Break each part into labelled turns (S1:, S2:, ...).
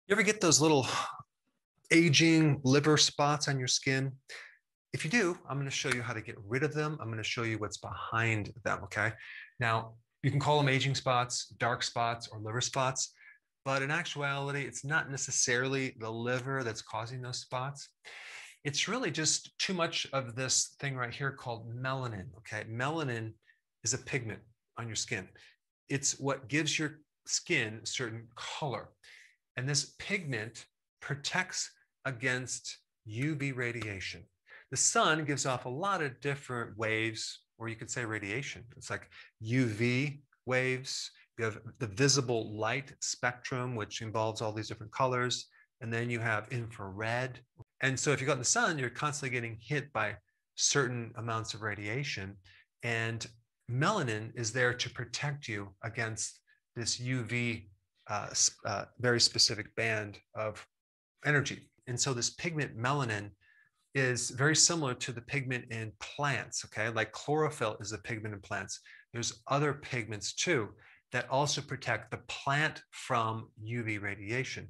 S1: You ever get those little aging liver spots on your skin? If you do, I'm going to show you how to get rid of them. I'm going to show you what's behind them, okay? Now, you can call them aging spots, dark spots, or liver spots, but in actuality, it's not necessarily the liver that's causing those spots. It's really just too much of this thing right here called melanin, okay? Melanin is a pigment on your skin. It's what gives your skin a certain color. And this pigment protects against UV radiation. The sun gives off a lot of different waves, or you could say radiation. It's like UV waves. You have the visible light spectrum, which involves all these different colors. And then you have infrared. And so if you go in the sun, you're constantly getting hit by certain amounts of radiation. And melanin is there to protect you against this UV very specific band of energy. And so this pigment melanin is very similar to the pigment in plants, okay? Like chlorophyll is a pigment in plants. There's other pigments too that also protect the plant from UV radiation.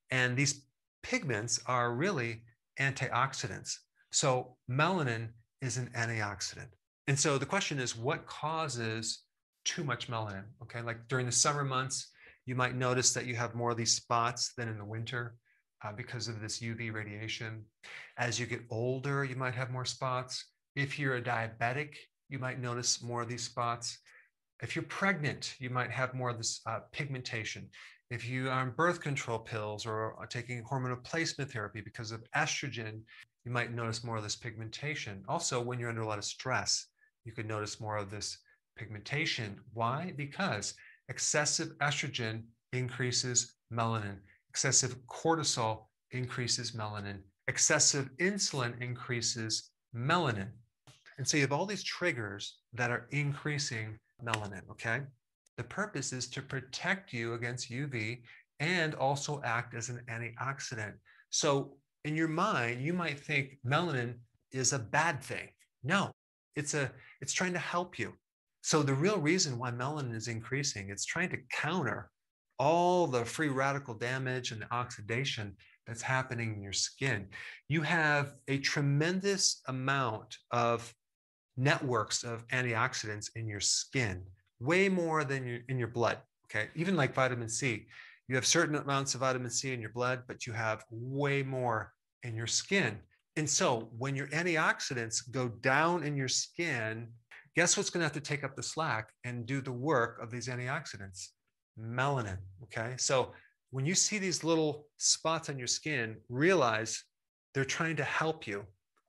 S1: And these pigments are really antioxidants. So melanin is an antioxidant. And so the question is, what causes too much melanin? Okay, like during the summer months, you might notice that you have more of these spots than in the winter because of this UV radiation. As you get older, you might have more spots. If you're a diabetic, you might notice more of these spots. If you're pregnant, you might have more of this pigmentation. If you are on birth control pills or are taking hormone replacement therapy because of estrogen, you might notice more of this pigmentation. Also, when you're under a lot of stress, you could notice more of this pigmentation. Why? Because excessive estrogen increases melanin. Excessive cortisol increases melanin. Excessive insulin increases melanin. And so you have all these triggers that are increasing melanin, okay? The purpose is to protect you against UV and also act as an antioxidant. So in your mind, you might think melanin is a bad thing. No, it's trying to help you. So the real reason why melanin is increasing, it's trying to counter all the free radical damage and the oxidation that's happening in your skin. You have a tremendous amount of networks of antioxidants in your skin, way more than in your blood, okay? Even like vitamin C. You have certain amounts of vitamin C in your blood, but you have way more in your skin. And so when your antioxidants go down in your skin, guess what's going to have to take up the slack and do the work of these antioxidants? Melanin, okay? So when you see these little spots on your skin, realize they're trying to help you,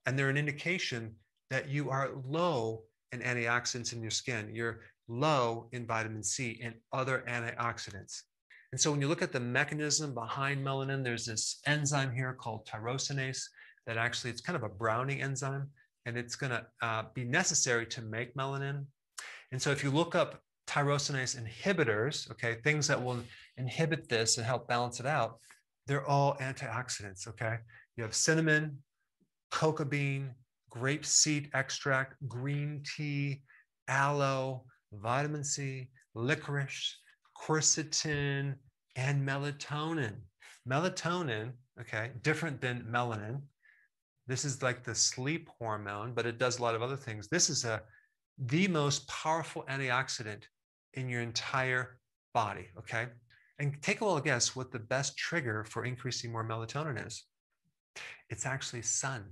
S1: and they're an indication that you are low in antioxidants in your skin. You're low in vitamin C and other antioxidants. And so when you look at the mechanism behind melanin, there's this enzyme here called tyrosinase that actually, it's kind of a browning enzyme, and it's going to be necessary to make melanin. And so if you look up tyrosinase inhibitors, okay, things that will inhibit this and help balance it out, they're all antioxidants, okay? You have cinnamon, cocoa bean, grape seed extract, green tea, aloe, vitamin C, licorice, quercetin, and melatonin. Melatonin, okay, different than melanin. This is like the sleep hormone, but it does a lot of other things. This is the most powerful antioxidant in your entire body, okay? And take a little guess what the best trigger for increasing more melatonin is. It's actually sun,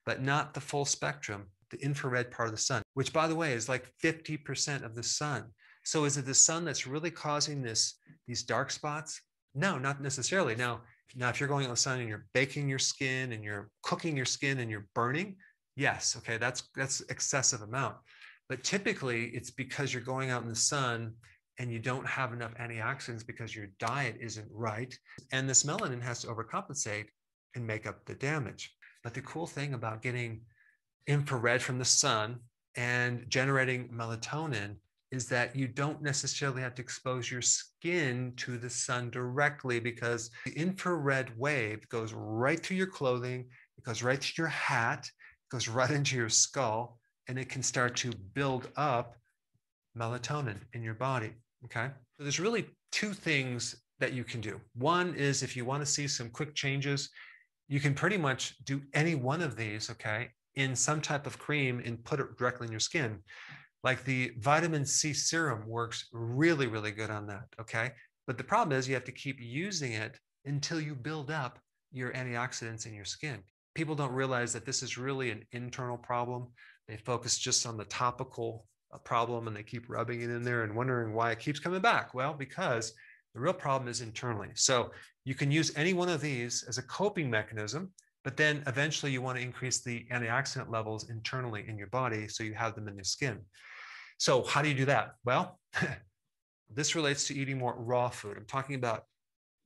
S1: but not the full spectrum, the infrared part of the sun, which, by the way, is like 50% of the sun. So is it the sun that's really causing these dark spots? No, not necessarily. Now, if you're going out in the sun and you're baking your skin and you're cooking your skin and you're burning, yes, okay, that's excessive amount. But typically, it's because you're going out in the sun and you don't have enough antioxidants because your diet isn't right. And this melanin has to overcompensate and make up the damage. But the cool thing about getting infrared from the sun and generating melatonin is that you don't necessarily have to expose your skin to the sun directly, because the infrared wave goes right through your clothing, it goes right through your hat, it goes right into your skull, and it can start to build up melatonin in your body, okay? So there's really two things that you can do. One is if you want to see some quick changes, you can pretty much do any one of these, okay, in some type of cream and put it directly in your skin. Like the vitamin C serum works really, really good on that, okay? But the problem is you have to keep using it until you build up your antioxidants in your skin. People don't realize that this is really an internal problem. They focus just on the topical problem and they keep rubbing it in there and wondering why it keeps coming back. Well, because the real problem is internally. So you can use any one of these as a coping mechanism, but then eventually you want to increase the antioxidant levels internally in your body so you have them in your skin. So how do you do that? Well, this relates to eating more raw food. I'm talking about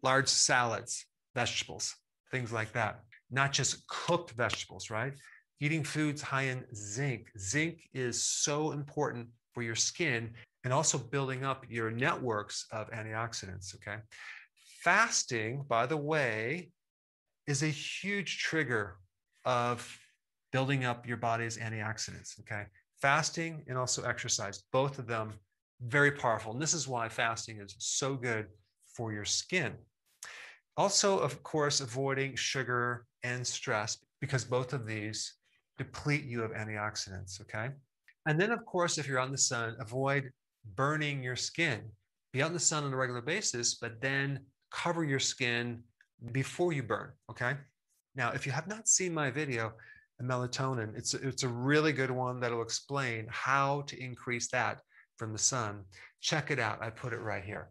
S1: large salads, vegetables, things like that, not just cooked vegetables, right? Eating foods high in zinc. Zinc is so important for your skin and also building up your networks of antioxidants, okay? Fasting, by the way, is a huge trigger of building up your body's antioxidants, okay? Fasting and also exercise, both of them very powerful. And this is why fasting is so good for your skin. Also, of course, avoiding sugar and stress because both of these deplete you of antioxidants, okay? And then, of course, if you're out in the sun, avoid burning your skin. Be out in the sun on a regular basis, but then cover your skin before you burn, okay? Now, if you have not seen my video, melatonin, it's a really good one that'll explain how to increase that from the sun. Check it out. I put it right here.